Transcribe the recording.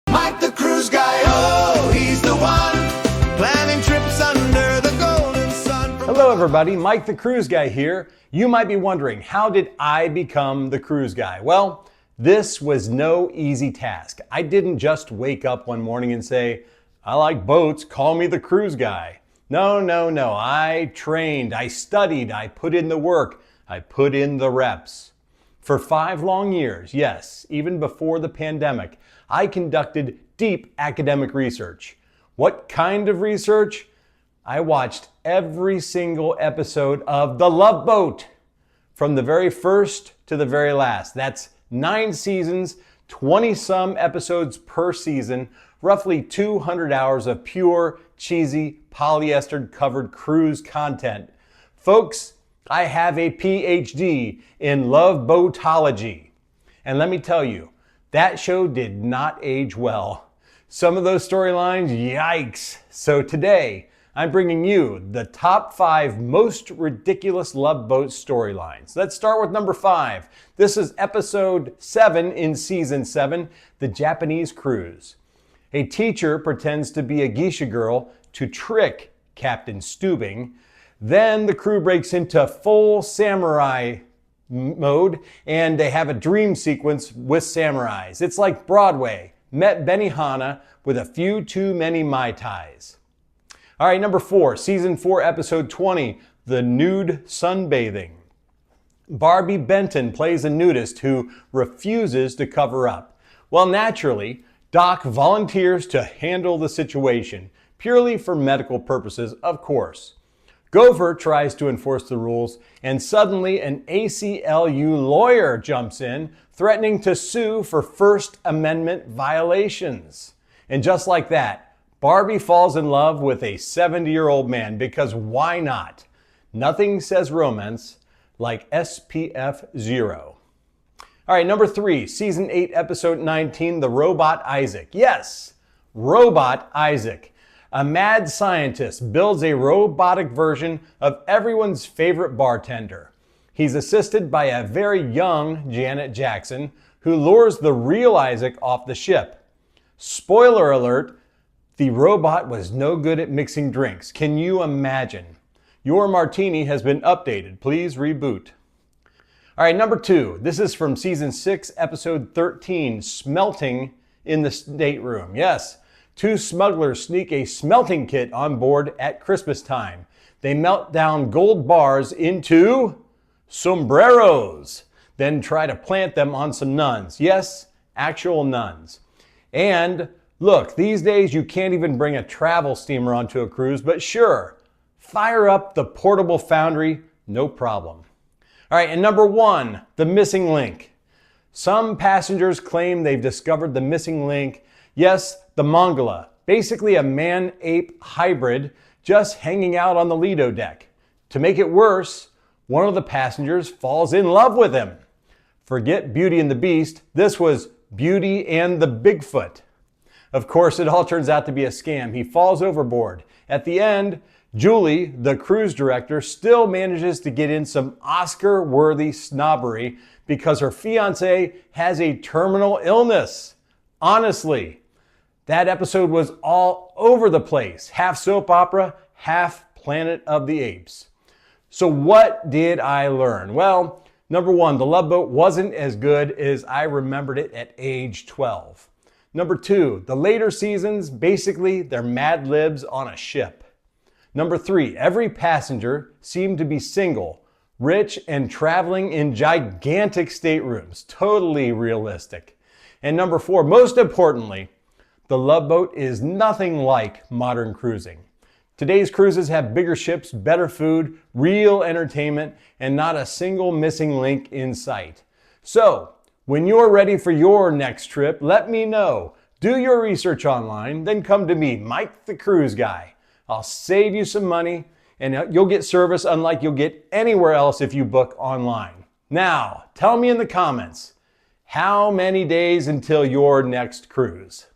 Mike the Cruise Guy, oh, he's the one planning trips under the golden sun. Hello everybody, Mike the Cruise Guy here. You might be wondering, how did I become the cruise guy? Well, this was no easy task. I didn't just wake up one morning and say, I like boats, call me the cruise guy. No. I trained, I studied, I put in the work, I put in the reps. For 5 long years, yes, even before the pandemic, I conducted deep academic research. What kind of research? I watched every single episode of The Love Boat, from the very first to the very last. That's 9 seasons, 20-some episodes per season, roughly 200 hours of pure, cheesy, polyester-covered cruise content. Folks, I have a PhD in love boatology. And let me tell you, that show did not age well. Some of those storylines, yikes. So today, I'm bringing you the top 5 most ridiculous Love Boat storylines. Let's start with number 5. This is episode 7 in season 7, The Japanese Cruise. A teacher pretends to be a geisha girl to trick Captain Stubing. Then the crew breaks into full samurai mode and they have a dream sequence with samurais. It's like Broadway met Benihana with a few too many Mai Tais. All right, number 4, season 4, episode 20, The Nude Sunbathing. Barbie Benton plays a nudist who refuses to cover up. Well, naturally, Doc volunteers to handle the situation, purely for medical purposes, of course. Gopher tries to enforce the rules, and suddenly an ACLU lawyer jumps in, threatening to sue for First Amendment violations. And just like that, Barbie falls in love with a 70-year-old man, because why not? Nothing says romance like SPF 0. All right, number 3, season 8, episode 19, The Robot Isaac. Yes, Robot Isaac. A mad scientist builds a robotic version of everyone's favorite bartender. He's assisted by a very young Janet Jackson, who lures the real Isaac off the ship. Spoiler alert, the robot was no good at mixing drinks. Can you imagine? Your martini has been updated. Please reboot. All right, number 2. This is from season 6, episode 13, Smelting in the Stateroom. Yes. 2 smugglers sneak a smelting kit on board at Christmas time. They melt down gold bars into sombreros, then try to plant them on some nuns. Yes, actual nuns. And look, these days you can't even bring a travel steamer onto a cruise, but sure, fire up the portable foundry, no problem. All right, and number 1, the missing link. Some passengers claim they've discovered the missing link. Yes, the Mongola, basically a man-ape hybrid just hanging out on the Lido deck. To make it worse, one of the passengers falls in love with him. Forget Beauty and the Beast, this was Beauty and the Bigfoot. Of course, it all turns out to be a scam. He falls overboard. At the end, Julie, the cruise director, still manages to get in some Oscar-worthy snobbery because her fiancé has a terminal illness. Honestly, that episode was all over the place. Half soap opera, half Planet of the Apes. So what did I learn? Well, number 1, The Love Boat wasn't as good as I remembered it at age 12. Number 2, the later seasons, basically they're Mad Libs on a ship. Number 3, every passenger seemed to be single, rich, and traveling in gigantic staterooms. Totally realistic. And number 4, most importantly, The Love Boat is nothing like modern cruising. Today's cruises have bigger ships, better food, real entertainment, and not a single missing link in sight. So, when you're ready for your next trip, let me know. Do your research online, then come to me, Mike the Cruise Guy. I'll save you some money, and you'll get service unlike you'll get anywhere else if you book online. Now, tell me in the comments, how many days until your next cruise?